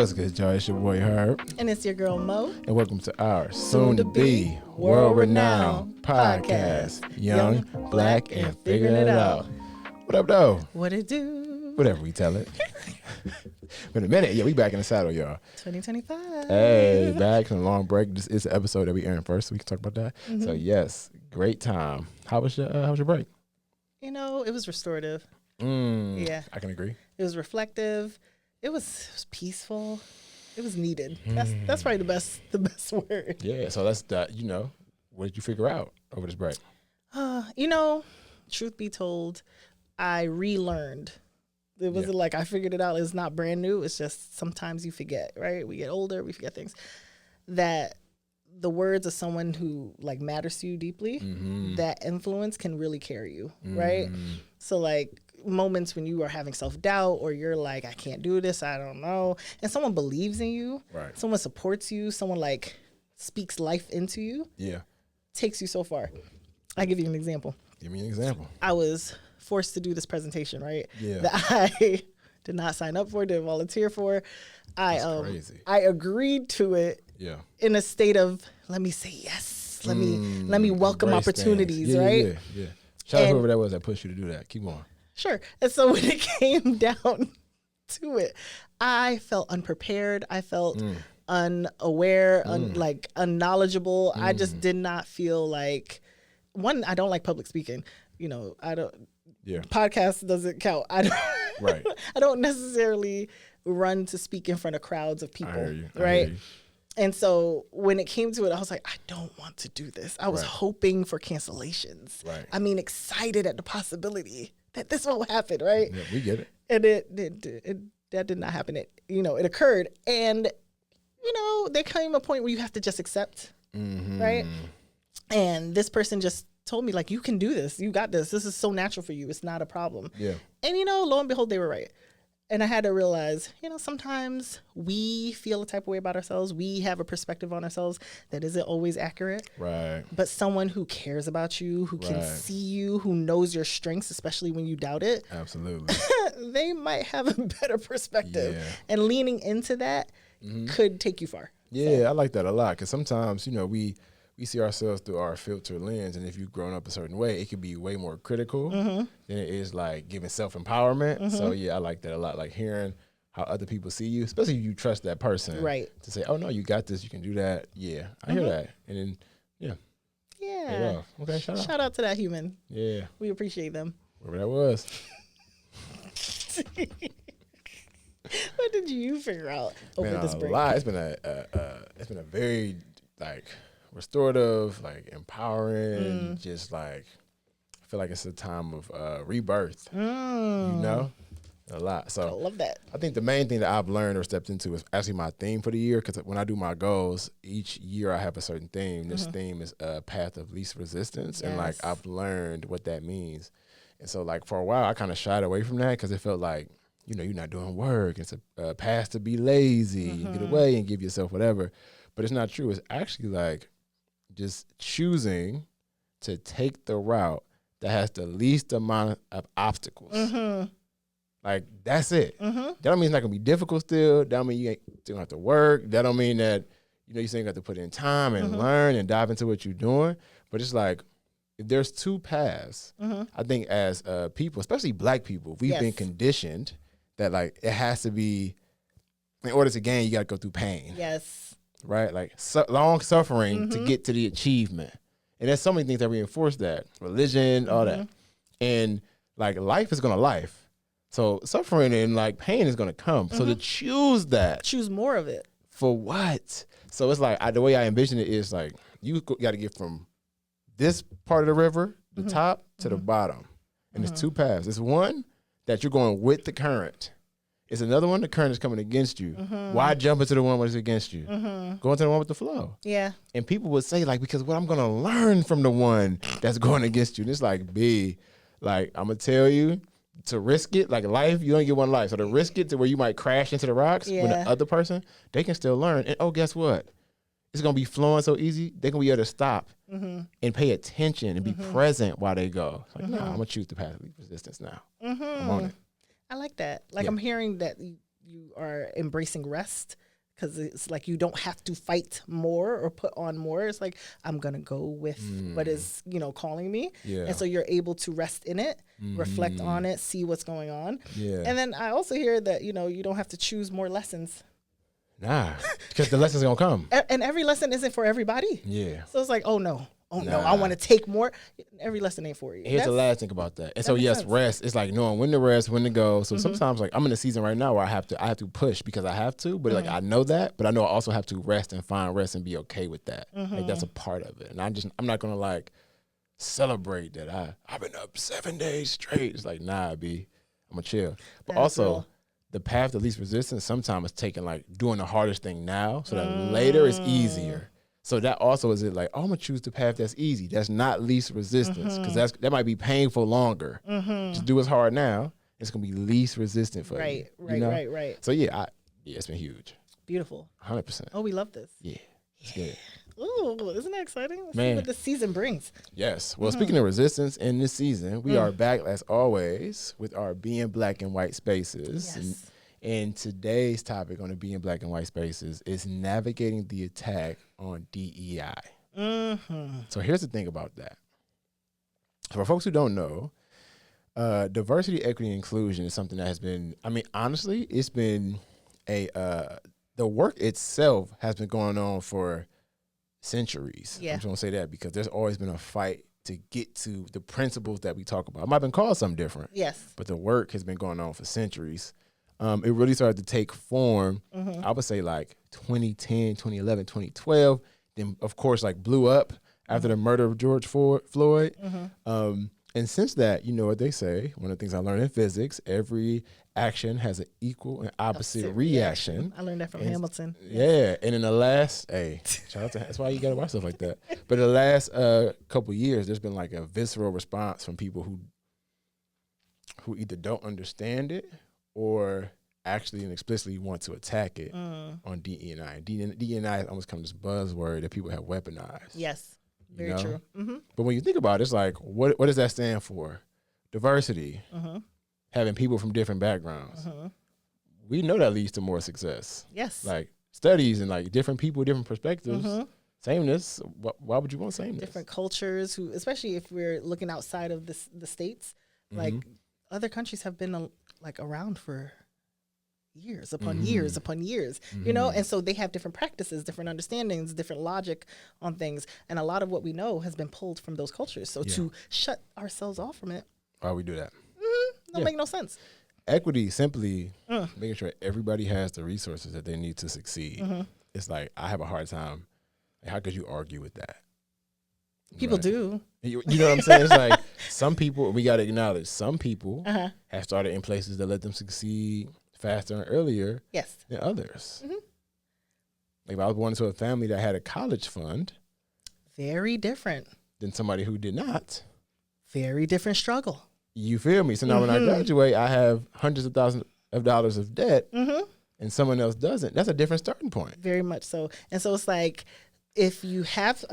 What's good, y'all? It's your boy Herb. And it's your girl Mo. And welcome to our soon-to-be world-renowned podcast, Young, Black, and Figuring It Out. What up, though? What it do? Whatever we tell it. Been a minute. Yeah, we back in the saddle, y'all. 2025. Hey, back from a long break. This is the episode that we airing first, so we can talk about that. Mm-hmm. So, yes, great time. How was your break? You know, it was restorative. Yeah. I can agree. It was reflective. It was peaceful. It was needed. That's probably the best word. Yeah, so that's that. What did you figure out over this break? Truth be told, I relearned. It wasn't like I figured it out. It's not brand new. It's just sometimes you forget, right? We get older, we forget things. That the words of someone who like matters to you deeply, that influence can really carry you, right? So like moments when you are having self-doubt or you're like, I can't do this, I don't know. And someone believes in you, right? Someone supports you, someone like speaks life into you, takes you so far. I'll give you an example. Give me an example. I was forced to do this presentation, right? Yeah. That I did not sign up for, didn't volunteer for. That's crazy. I agreed to it in a state of, let me say yes. Let me welcome opportunities, right? Yeah. Shout out whoever that was that pushed you to do that. Keep going. Sure. And so when it came down to it, I felt unprepared. I felt unaware, unknowledgeable. I just did not feel like, one, I don't like public speaking. I don't. Yeah. Podcast doesn't count. I don't. Right. I don't necessarily run to speak in front of crowds of people. I hear you. Right. And so when it came to it, I was like, I don't want to do this. I was hoping for cancellations. Right. I mean, excited at the possibility that this will happen. Right. Yeah, we get it. And that did not happen. It occurred, and there came a point where you have to just accept. Right. And this person just told me, like, you can do this. You got this. This is so natural for you. It's not a problem. Yeah. And, lo and behold, they were right. And I had to realize, sometimes we feel a type of way about ourselves. We have a perspective on ourselves that isn't always accurate. Right. But someone who cares about you, who can see you, who knows your strengths, especially when you doubt it. Absolutely. They might have a better perspective. Yeah. And leaning into that could take you far. Yeah, so. I like that a lot, because sometimes, we see ourselves through our filter lens, and if you've grown up a certain way, it can be way more critical than it is like giving self-empowerment. So yeah, I like that a lot, like hearing how other people see you, especially if you trust that person, right? To say, oh no, you got this, you can do that. Yeah, I hear that. And then okay, shout out to that human. Yeah, we appreciate them, whoever that was. What did you figure out over this break? It's been a very restorative, empowering, just I feel like it's a time of rebirth. A lot. So I love that. I think the main thing that I've learned or stepped into is actually my theme for the year, because when I do my goals, each year I have a certain theme. This theme is a path of least resistance, and I've learned what that means. And so for a while I kind of shied away from that, because it felt like you're not doing work. It's a path to be lazy. You get away and give yourself whatever. But it's not true. It's actually just choosing to take the route that has the least amount of obstacles. That's it. That don't mean it's not gonna be difficult still. That don't mean you ain't still have to work. That don't mean that you still got to put in time and learn and dive into what you're doing. But it's if there's two paths, I think as people, especially Black people, we've been conditioned that it has to be, in order to gain, you got to go through pain. Yes. Right? Long suffering to get to the achievement. And there's so many things that reinforce that. Religion, all that. And life is going to life. So suffering and pain is going to come. So to choose that. Choose more of it. For what? So it's the way I envision it is you got to get from this part of the river, the top, to the bottom. And there's two paths. It's one that you're going with the current. It's another one, the current is coming against you. Why jump into the one that's against you? Go into the one with the flow. Yeah. And people would say, because what I'm going to learn from the one that's going against you. And it's B, I'm going to tell you to risk it. Life, you only get one life. So to risk it to where you might crash into the rocks with the other person, they can still learn. And guess what? It's going to be flowing so easy, they can be able to stop and pay attention and be present while they go. No, I'm going to choose the path of least resistance now. I'm on it. I like that. I'm hearing that you are embracing rest, because it's like you don't have to fight more or put on more. It's like, I'm going to go with what is, calling me. Yeah. And so you're able to rest in it, reflect on it, see what's going on. Yeah. And then I also hear that, you don't have to choose more lessons. Nah, because the lesson's going to come. And every lesson isn't for everybody. Yeah. So it's like, oh no, I want to take more. Every lesson ain't for you. Here's the last thing about that. And so yes, sense. rest. It's like knowing when to rest, when to go. So sometimes like I'm in a season right now where I have to push because I have to, but like I know that, but I know I also have to rest and find rest and be okay with that. Like that's a part of it. And I'm not gonna like celebrate that I've been up 7 days straight. It's like, nah, B, I'm gonna chill. But also the path of least resistance sometimes is taking like doing the hardest thing now so that later is easier. So that also is it like, I'm gonna choose the path that's easy. That's not least resistance, because that might be painful longer. Just do what's hard now. It's gonna be least resistant for you. Right. So yeah, it's been huge. Beautiful. 100%. Oh, we love this. Yeah, it's good. Ooh, isn't that exciting? Let's Man. see what this season brings. Yes. Well, speaking of resistance, in this season, we are back as always with our Being Black and White Spaces. Yes. And today's topic on the Being Black and White Spaces is navigating the attack on DEI. So here's the thing about that. For folks who don't know, diversity, equity, and inclusion is something that has been, honestly, it's been the work itself has been going on for centuries. Yeah. I'm just going to say that because there's always been a fight to get to the principles that we talk about. It might have been called something different. Yes. But the work has been going on for centuries. It really started to take form, I would say like 2010, 2011, 2012. Then, of course, like blew up after the murder of George Floyd. And since that, you know what they say, one of the things I learned in physics, every action has an equal and opposite reaction. I learned that from Hamilton. Yeah. And in the last, shout out to, that's why you got to watch stuff like that. But in the last couple years, there's been like a visceral response from people who either don't understand it or actually and explicitly want to attack it on DE&I. DE&I has almost become this buzzword that people have weaponized. Yes, very true. But when you think about it, it's like, what does that stand for? Diversity, having people from different backgrounds. We know that leads to more success. Yes. Like studies and like different people, different perspectives. Sameness, why would you want sameness? Different cultures, especially if we're looking outside of the States, like other countries have been around for years upon years upon years, and so they have different practices, different understandings, different logic on things. And a lot of what we know has been pulled from those cultures. So to shut ourselves off from it, why we do that? Don't make no sense. Equity, simply making sure everybody has the resources that they need to succeed. It's like, I have a hard time. How could you argue with that? People do. You know what I'm saying? It's like some people, we got to acknowledge, some people have started in places that let them succeed faster and earlier than others. Like if I was born into a family that had a college fund, very different than somebody who did not. Very different struggle. You feel me? So now when I graduate, I have hundreds of thousands of dollars of debt, and someone else doesn't. That's a different starting point. Very much so. And so it's like, if you have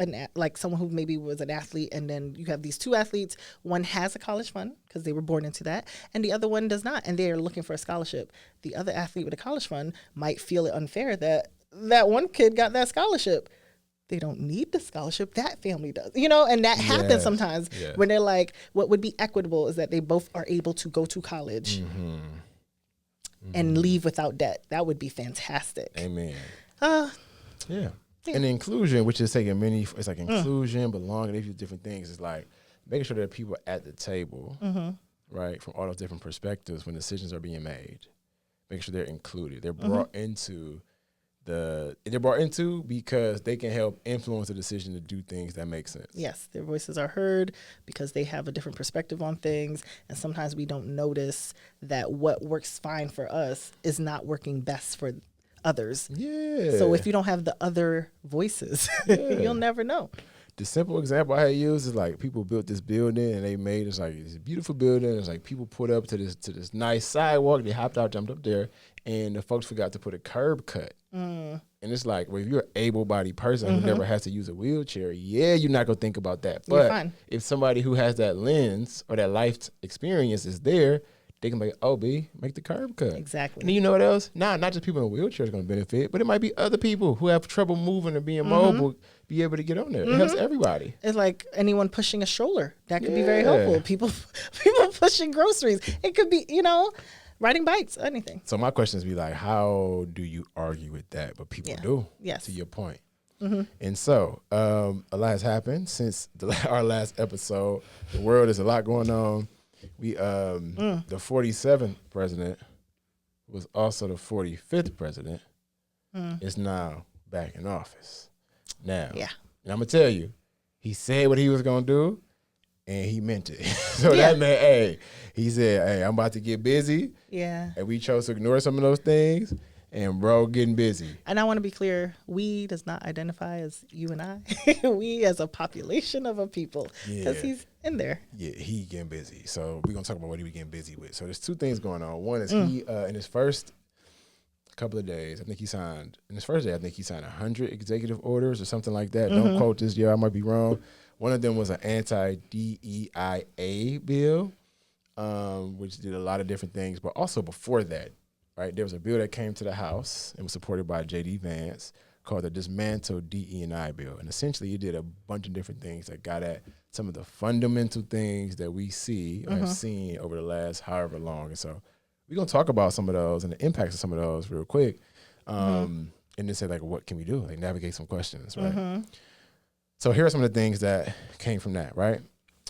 someone who maybe was an athlete, and then you have these two athletes, one has a college fund because they were born into that, and the other one does not, and they are looking for a scholarship. The other athlete with a college fund might feel it unfair that one kid got that scholarship. They don't need the scholarship, that family does, and that happens sometimes when they're like, what would be equitable is that they both are able to go to college and leave without debt. That would be fantastic. Amen. Yeah. And inclusion, which is taking it's like inclusion, belonging, these different things. It's like making sure that people at the table, right, from all those different perspectives when decisions are being made, making sure they're included. They're brought into because they can help influence the decision to do things that make sense. Yes, their voices are heard because they have a different perspective on things. And sometimes we don't notice that what works fine for us is not working best for others. Yeah. So if you don't have the other voices, you'll never know. The simple example I had used is like people built this building and they made this beautiful building. It's like people put up to this nice sidewalk. They hopped out, jumped up there, and the folks forgot to put a curb cut. And it's like, well, if you're an able-bodied person who never has to use a wheelchair, you're not gonna think about that. But if somebody who has that lens or that life experience is there, they can be, oh, B, make the curb cut. Exactly. And then you know what else? Not just people in wheelchairs going to benefit, but it might be other people who have trouble moving or being mobile be able to get on there. It helps everybody. It's like anyone pushing a stroller. That could be very helpful. People pushing groceries. It could be, riding bikes, anything. So my questions be like, how do you argue with that? But people do, to your point. And so a lot has happened since our last episode. The world is a lot going on. We the 47th president was also the 45th president is now back in office. Now, and I'm gonna tell you, he said what he was gonna do, and he meant it. So that meant, he said, I'm about to get busy. Yeah. And we chose to ignore some of those things. And bro, getting busy. And I want to be clear, we does not identify as you and I. We as a population of a people. Because he's in there. Yeah, he getting busy. So we're going to talk about what he was getting busy with. So there's two things going on. One is he, in his first couple of days, I think he signed 100 executive orders or something like that. Don't quote this, I might be wrong. One of them was an anti-DEIA bill, which did a lot of different things. But also before that, right, there was a bill that came to the House and was supported by J.D. Vance called the Dismantle DE&I bill. And essentially it did a bunch of different things that got at some of the fundamental things that we see or have seen over the last however long. And so we're going to talk about some of those and the impacts of some of those real quick. And then say, like, what can we do? Like, navigate some questions, right? So here are some of the things that came from that, right?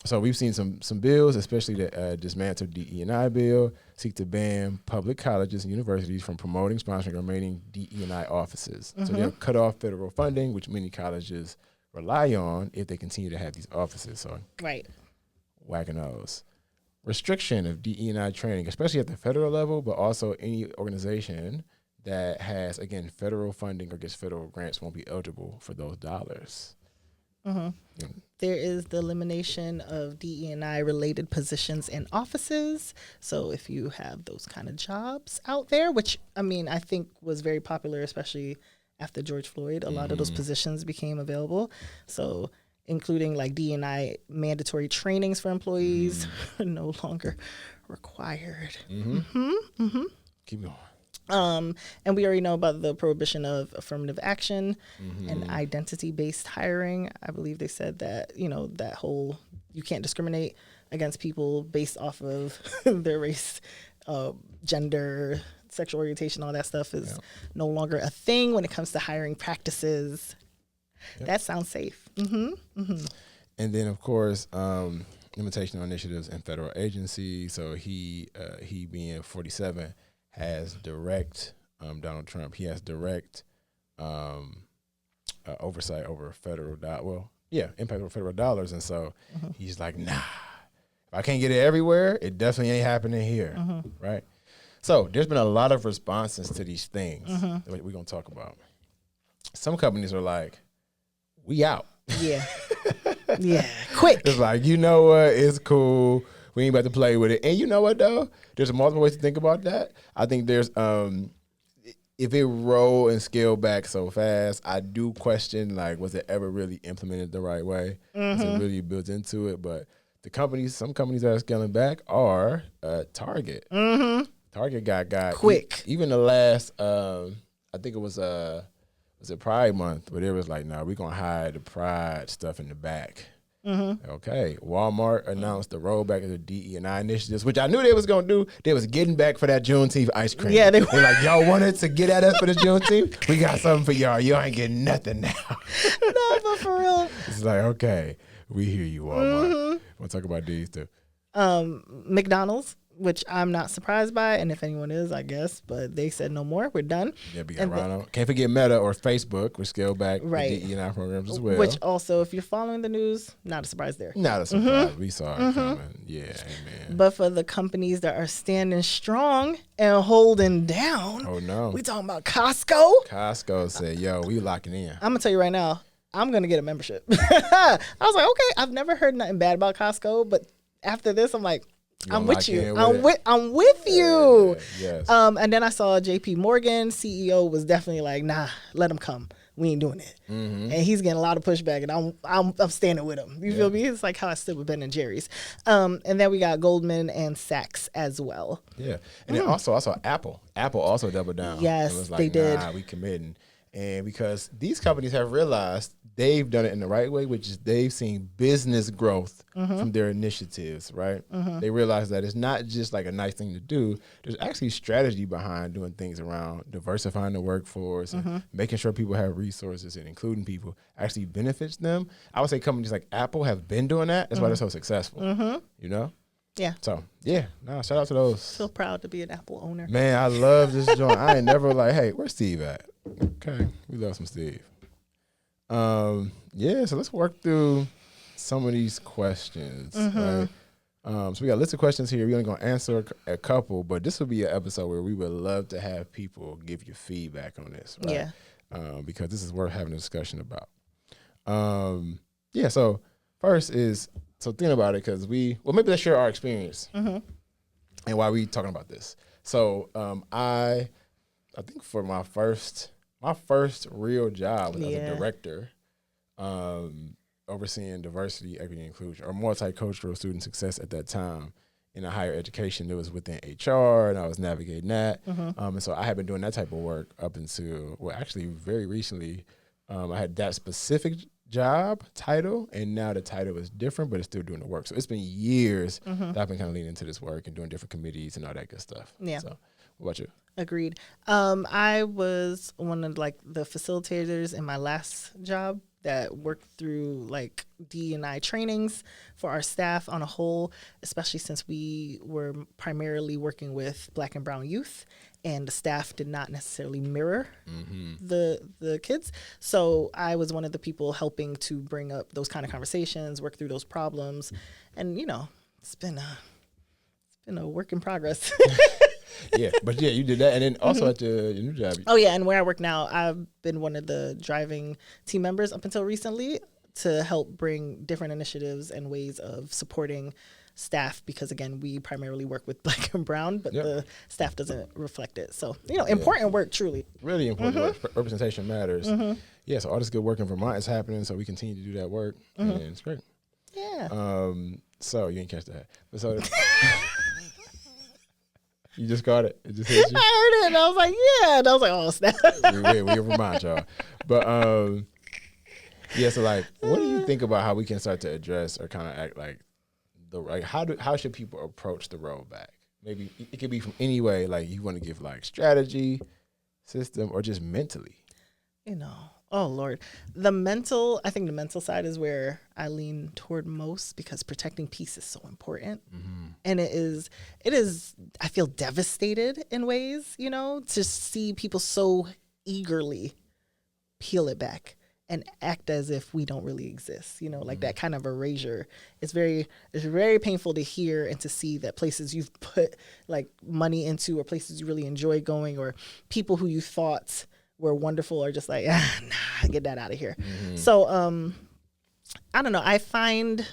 So we've seen some bills, especially the Dismantle DE&I bill, seek to ban public colleges and universities from promoting, sponsoring, or maintaining DE&I offices. So they'll cut off federal funding, which many colleges rely on if they continue to have these offices. So whacking those. Restriction of DE&I training, especially at the federal level, but also any organization that has, again, federal funding or gets federal grants won't be eligible for those dollars. There is the elimination of DE&I related positions in offices. So if you have those kind of jobs out there, which I think was very popular, especially after George Floyd, a lot of those positions became available. So including like DE&I mandatory trainings for employees are no longer required. Keep going. And we already know about the prohibition of affirmative action and identity-based hiring. I believe they said that, that whole, you can't discriminate against people based off of their race, gender, sexual orientation, all that stuff is no longer a thing when it comes to hiring practices. That sounds safe. And then, of course, limitational initiatives in federal agencies. So he being 47, has direct, Donald Trump, he has direct oversight over federal impact over federal dollars. And so he's like, nah, if I can't get it everywhere, it definitely ain't happening here, right? So there's been a lot of responses to these things that we're going to talk about. Some companies are like, we out. Yeah, quick. It's like, you know what, it's cool. We ain't about to play with it. And you know what, though? There's multiple ways to think about that. I think there's, if it roll and scale back so fast, I do question, like, was it ever really implemented the right way? Was it really built into it? But some companies that are scaling back are Target. Target got quick. Even the last, I think it was it Pride Month, but it was like, we're going to hide the Pride stuff in the back. Okay. Walmart announced the rollback of the DE&I initiatives, which I knew they was going to do. They was getting back for that Juneteenth ice cream. Yeah, they're like, y'all wanted to get at us for this Juneteenth? We got something for y'all. You ain't getting nothing now. No, but for real. It's like, okay, we hear you, Walmart. We'll talk about these too. McDonald's, which I'm not surprised by, and if anyone is, I guess, but they said no more. We're done. Yeah, we got Ronald. Can't forget Meta or Facebook, which scaled back the DE&I programs as well. Which also, if you're following the news, not a surprise there. Not a surprise. We saw it coming. Yeah, amen. But for the companies that are standing strong and holding down, oh no, we talking about Costco. Costco said, "Yo, we locking in." I'm gonna tell you right now, I'm gonna get a membership. I was like, okay, I've never heard nothing bad about Costco, but after this, I'm like, I'm with you. I'm with you. Yes. And then I saw JP Morgan CEO was definitely like, nah, let them come. we ain't doing it. And he's getting a lot of pushback, and I'm standing with him. You feel me? It's like how I stood with Ben and Jerry's. And then we got Goldman and Saks as well. Yeah, and then also Apple. Apple also doubled down. Yes, and was like, they did. Nah, we committing. And because these companies have realized they've done it in the right way, which is they've seen business growth from their initiatives, right? They realize that it's not just like a nice thing to do. There's actually strategy behind doing things around diversifying the workforce and making sure people have resources and including people actually benefits them. I would say companies like Apple have been doing that. That's why they're so successful, you know? Yeah. So, yeah, shout out to those. So proud to be an Apple owner. Man, I love this joint. I ain't never like, hey, where's Steve at? Okay, we love some Steve. Yeah, so let's work through some of these questions, right? So we got a list of questions here. We're only going to answer a couple, but this will be an episode where we would love to have people give you feedback on this, right? Yeah. Because this is worth having a discussion about. Yeah, so first is, so think about it, because maybe let's share our experience and why we talking about this. So I think for my first real job was as a director, overseeing diversity, equity, and inclusion, or multicultural student success at that time in a higher education. It was within HR, and I was navigating that. And so I had been doing that type of work up until, well, actually very recently. I had that specific job title, and now the title is different, but it's still doing the work. So it's been years that I've been kind of leaning into this work and doing different committees and all that good stuff. Yeah. So what about you? Agreed. I was one of like the facilitators in my last job that worked through like DEI trainings for our staff on a whole, especially since we were primarily working with Black and brown youth, and the staff did not necessarily mirror the kids. So I was one of the people helping to bring up those kind of conversations, work through those problems, and it's been a work in progress. Yeah, but yeah, you did that, and then also at your new job. Oh yeah, and where I work now, I've been one of the driving team members up until recently to help bring different initiatives and ways of supporting staff, because again, we primarily work with Black and brown, but the staff doesn't reflect it. So important work, truly. Really important work. Representation matters. Yeah, so all this good work in Vermont is happening, so we continue to do that work, and it's great. Yeah. So you didn't catch that, but so. You just got it. It just hit you. I heard it, and I was like, yeah. And I was like, oh, snap. we Vermont, y'all. But, yeah, so, like, what do you think about how we can start to address or kind of act like how should people approach the rollback? Maybe it could be from any way, like you want to give, like, strategy, system, or just mentally. Oh, Lord. I think the mental side is where I lean toward most, because protecting peace is so important. And it is, I feel devastated in ways, to see people so eagerly peel it back and act as if we don't really exist, like that kind of erasure. It's very painful to hear and to see that places you've put like money into, or places you really enjoy going, or people who you thought were wonderful are just like, nah, get that out of here. So I don't know. I find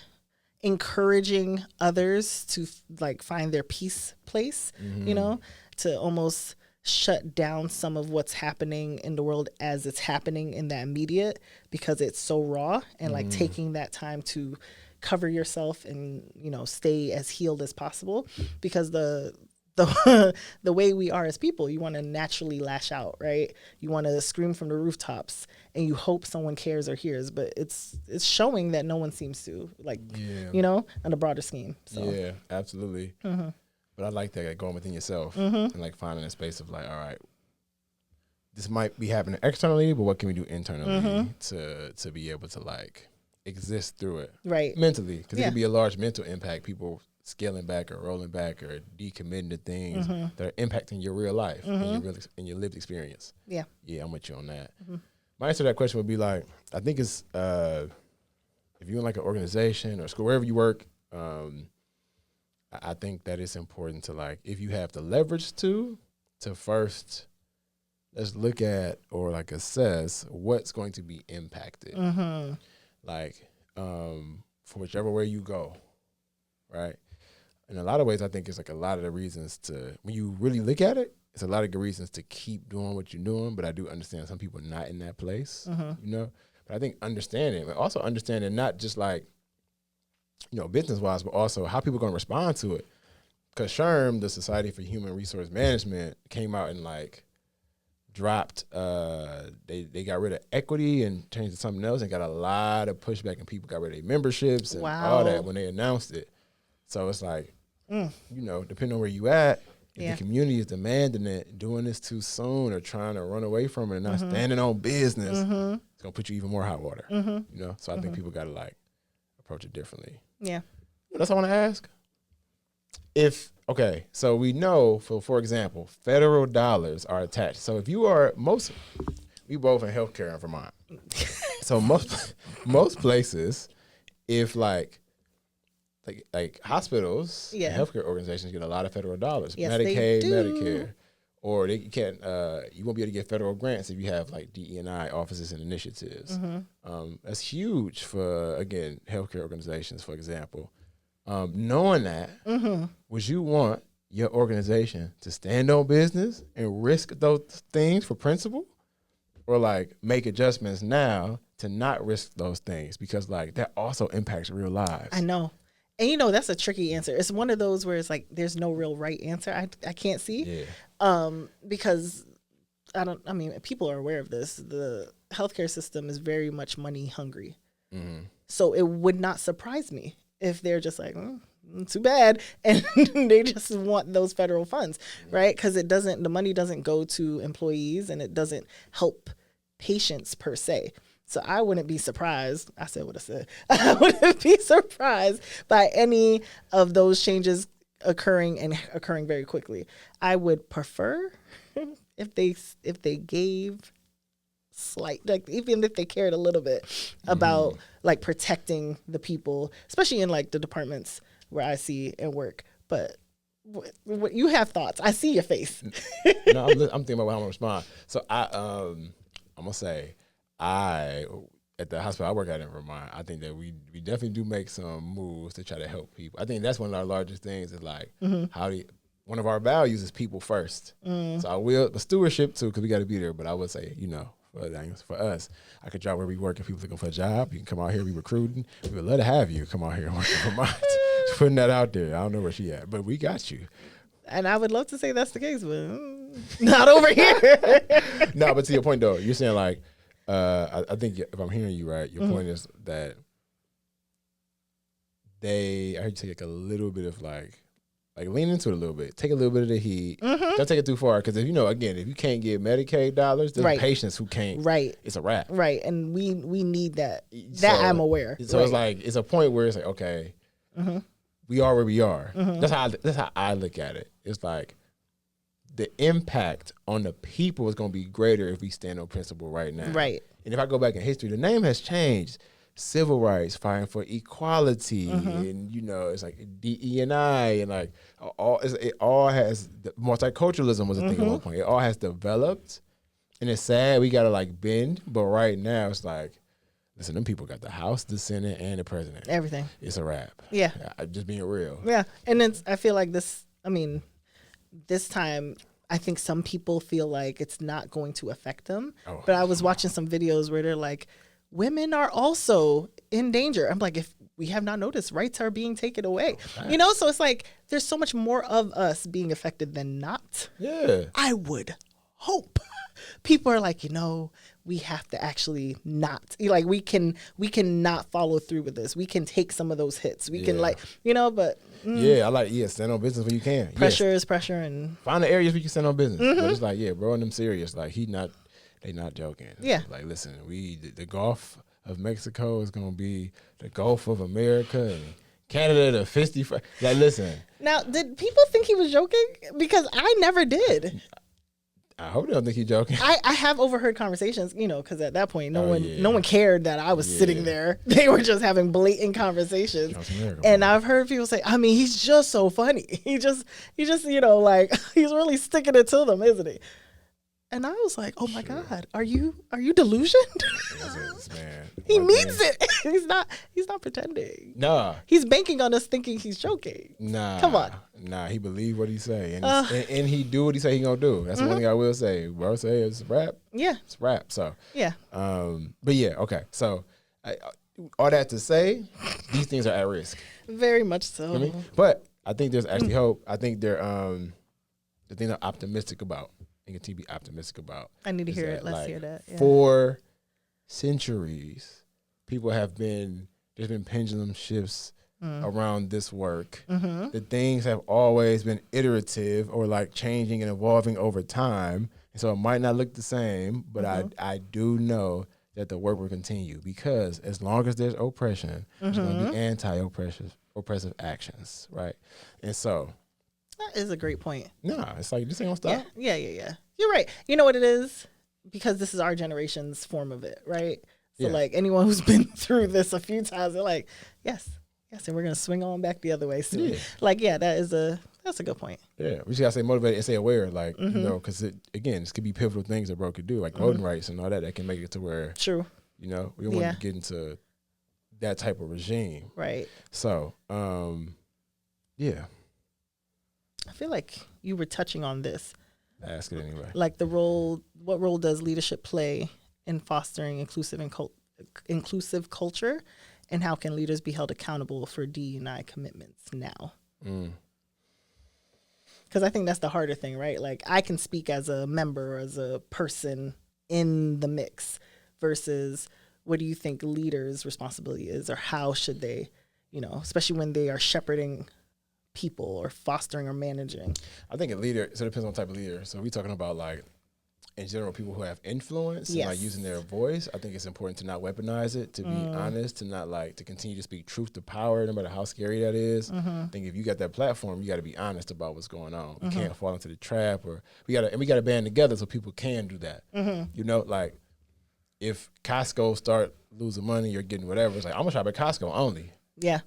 encouraging others to like find their peace place, to almost shut down some of what's happening in the world as it's happening in that immediate, because it's so raw, and like taking that time to cover yourself and, stay as healed as possible, because the way we are as people, you want to naturally lash out, right? You want to scream from the rooftops, and you hope someone cares or hears, but it's showing that no one seems to, like, on a broader scheme. So. Yeah, absolutely. But I like that, like, going within yourself and like finding a space of like, all right, this might be happening externally, but what can we do internally to be able to like exist through it, right? Mentally, because it can be a large mental impact. People scaling back or rolling back or decommitting to things that are impacting your real life and your lived experience. Yeah, I'm with you on that. My answer to that question would be like, I think it's if you're in like an organization or school, wherever you work, I think that it's important to like, if you have the leverage to first, let's look at or like assess what's going to be impacted. Like for whichever way you go, right? In a lot of ways, I think it's like a lot of the reasons to, when you really look at it, it's a lot of good reasons to keep doing what you're doing, but I do understand some people not in that place, you know. But I think understanding, but also understanding not just like, you know, business wise, but also how people are going to respond to it. Because SHRM, the Society for Human Resource Management, came out and like dropped, they got rid of equity and changed to something else and got a lot of pushback, and people got rid of their memberships and all that when they announced it. So it's like, you know, depending on where you at, if the community is demanding it, doing this too soon or trying to run away from it and not standing on business, it's going to put you even more hot water, you know? So I think people got to like approach it differently. Yeah. That's what I want to ask. So we know, for example, federal dollars are attached. So if you are we both in healthcare in Vermont. So most places, if like hospitals and healthcare organizations get a lot of federal dollars, Medicaid, Medicare, or they can't. You won't be able to get federal grants if you have like DE&I offices and initiatives. That's huge for, again, healthcare organizations, for example. Knowing that, would you want your organization to stand on business and risk those things for principle, or like make adjustments now to not risk those things, because like that also impacts real lives? I know. And you know, that's a tricky answer. It's one of those where it's like there's no real right answer. I can't see. Because I mean, people are aware of this. The healthcare system is very much money hungry. So it would not surprise me if they're just like, too bad, and they just want those federal funds, right? Because the money doesn't go to employees, and it doesn't help patients per se. So I wouldn't be surprised. I said what I said. I wouldn't be surprised by any of those changes occurring very quickly. I would prefer if they gave slight, like even if they cared a little bit about like protecting the people, especially in like the departments where I see and work. But what you have thoughts? I see your face. No, I'm thinking about how I'm gonna respond. So I'm gonna say, at the hospital I work at in Vermont, I think that we definitely do make some moves to try to help people. I think that's one of our largest things is like one of our values is people first. So but stewardship too, because we got to be there. But I would say, you know, for us, I could drop where we work if people looking for a job. You can come out here, we recruiting. We would love to have you come out here and work in Vermont. Just putting that out there. I don't know where she at, but we got you. And I would love to say that's the case, but not over here. No, but to your point though, you're saying like, I think if I'm hearing you right, your point is that I heard you take a little bit of like lean into it a little bit, take a little bit of the heat. Don't take it too far, because if if you can't get Medicaid dollars, there's patients who can't. Right, it's a wrap. Right, and we need that. That I'm aware. So it's like it's a point where it's like, okay, we are where we are. That's how I look at it. It's like the impact on the people is going to be greater if we stand on principle right now. Right. And if I go back in history, the name has changed. Civil rights, fighting for equality, and it's like DE&I, and like it all has multiculturalism was a thing at one point. It all has developed, and it's sad we gotta like bend, but right now it's like, listen, them people got the House, the Senate, and the president. Everything. It's a wrap. Yeah. I'm just being real. Yeah, and then I feel like this. I mean, this time, I think some people feel like it's not going to affect them. But I was watching some videos where they're like, women are also in danger. I'm like, if we have not noticed, rights are being taken away. So it's like there's so much more of us being affected than not. Yeah. I would hope. People are like, we have to actually not. Like, we can not follow through with this. We can take some of those hits. We can but. Stand on business when you can. Pressure is pressure, and find the areas we can stand on business. But it's like, bro, and them serious. Like, they not joking. Yeah. Like, listen, the Gulf of Mexico is gonna be the Gulf of America, and Canada the 55. Like, listen. Now, did people think he was joking? Because I never did. I hope they don't think he's joking. I have overheard conversations, because at that point, no one cared that I was sitting there. They were just having blatant conversations. And I've heard people say, I mean, he's just so funny. He just like, he's really sticking it to them, isn't he? And I was like, oh my God, are you delusioned? Man, He means it. He's not pretending. Nah. He's banking on us thinking he's joking. Nah. Come on. Nah, he believe what he say. And he do what he say he gonna do. That's the one thing I will say. Bro say it's a rap. Yeah. It's a rap. So Yeah. But yeah, okay. So all that to say, these things are at risk. Very much so. You know what I mean? But I think there's actually hope. I think they're the thing I'm optimistic about. I think to be optimistic about. I need to hear it. Let's hear that. Yeah. For centuries, there's been pendulum shifts around this work. Mm-hmm. The things have always been iterative or like changing and evolving over time. And so it might not look the same, but I do know that the work will continue because as long as there's oppression, there's going to be oppressive actions, right? And so that is a great point. Nah, it's like this ain't gonna stop. Yeah. You're right. You know what it is? Because this is our generation's form of it, right? So like anyone who's been through this a few times, they're like, yes, and we're gonna swing on back the other way soon. Yeah. Like, that's a good point. Yeah, we just gotta stay motivated and stay aware, like you know, because this could be pivotal things that bro could do, like voting rights and all that can make it to where true. You know, we don't want to get into that type of regime, right? So, yeah. I feel like you were touching on this. Ask it anyway. Like what role does leadership play in fostering inclusive culture, and how can leaders be held accountable for DEI commitments now? Because I think that's the harder thing, right? Like I can speak as a member, as a person in the mix versus what do you think leaders' responsibility is, or how should they, especially when they are shepherding people or fostering or managing? I think a leader, so it depends on the type of leader. So we're talking about like, in general, people who have influence and like using their voice. I think it's important to not weaponize it, to be honest, to not like to continue to speak truth to power, no matter how scary that is. I think if you got that platform, you got to be honest about what's going on. We can't fall into the trap, or we got to band together so people can do that. Like if Costco start losing money or getting whatever, it's like I'm gonna shop at Costco only. Yeah.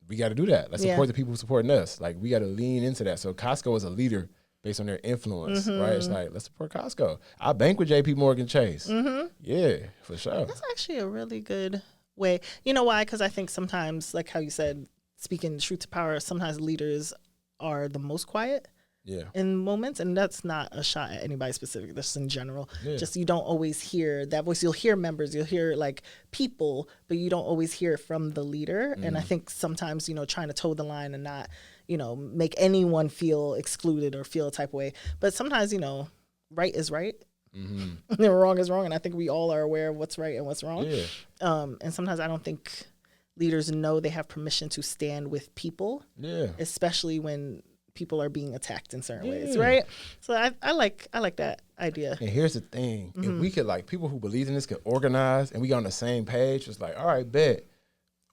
We got to do that. Let's support the people who supporting us. Like we got to lean into that. So Costco is a leader based on their influence, right? It's like, let's support Costco. I bank with JP Morgan Chase. Yeah, for sure. That's actually a really good way. You know why? Because I think sometimes, like how you said, speaking truth to power, sometimes leaders are the most quiet. In moments, and that's not a shot at anybody specific, that's in general. Just you don't always hear that voice. You'll hear members, you'll hear like people, but you don't always hear from the leader. And I think sometimes, trying to toe the line and not, make anyone feel excluded or feel a type of way. But sometimes, right is right. And wrong is wrong. And I think we all are aware of what's right and what's wrong. And sometimes I don't think leaders know they have permission to stand with people, especially when people are being attacked in certain ways, right? So I like that idea. And here's the thing: if we could, like, people who believe in this could organize, and we got on the same page, it's like, all right, bet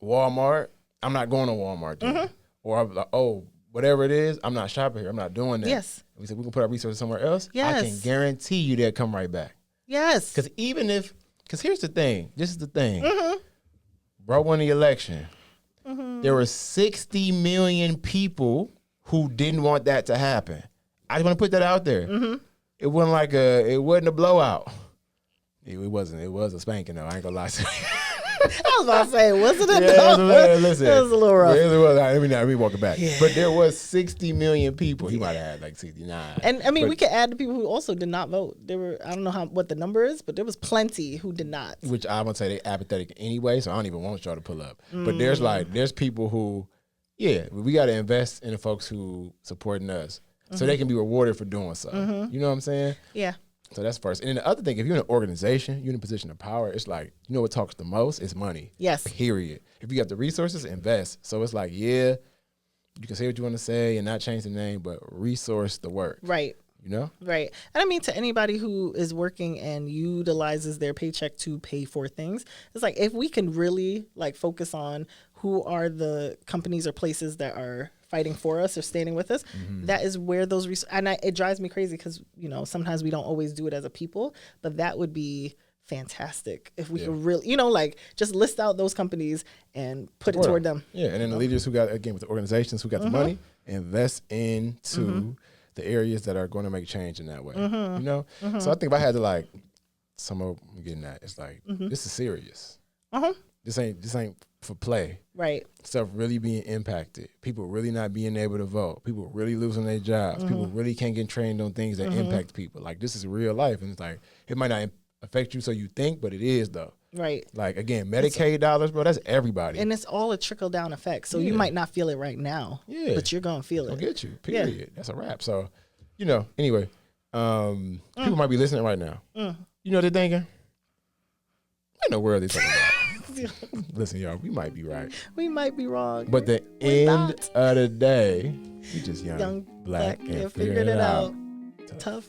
Walmart, I'm not going to Walmart, then. Or I'm like, oh, whatever it is, I'm not shopping here. I'm not doing that. Yes. We said we can put our resources somewhere else. Yes. I can guarantee you they'll come right back. Yes. Because here's the thing. This is the thing. Bro won the election. There were 60 million people who didn't want that to happen. I just want to put that out there. It wasn't it wasn't a blowout. It wasn't. It was a spanking though. I ain't gonna lie to you. I was about to say, wasn't it? Listen, it was a little rough. It was. Let me walk it back. But there was 60 million people. He might have had like 69. And I mean, we could add the people who also did not vote. There were, I don't know what the number is, but there was plenty who did not. Which I would say they apathetic anyway, so I don't even want y'all to pull up. But there's people who, we got to invest in the folks who supporting us so they can be rewarded for doing so. You know what I'm saying? Yeah. So that's first. And then the other thing, if you're in an organization, you're in a position of power, it's like, what talks the most? It's money. Yes. Period. If you got the resources, invest. So it's like, you can say what you want to say and not change the name, but resource the work. Right. Right. And I mean, to anybody who is working and utilizes their paycheck to pay for things, it's like, if we can really like focus on who are the companies or places that are fighting for us or standing with us, that is where those it drives me crazy because, sometimes we don't always do it as a people, but that would be fantastic if we could really, just list out those companies and put it toward them. Yeah, and then the leaders who got, again, with the organizations who got the money, invest into the areas that are going to make change in that way. You know? So I think if I had to like, some of I'm getting at, it's like, this is serious. This ain't for play. Right. Stuff really being impacted. People really not being able to vote. People really losing their jobs. People really can't get trained on things that impact people. Like, this is real life. And it's like, it might not affect you so you think, but it is though. Right. Like, again, Medicaid dollars, bro, that's everybody. And it's all a trickle down effect. So you might not feel it right now, but you're going to feel it. It'll get you, period. Yeah. That's a wrap. So, you know, anyway, people might be listening right now. You know what they're thinking? I know where they're talking about. Listen, y'all, we might be right. We might be wrong. But the end of the day, we just young, black, and figured it out. Tough.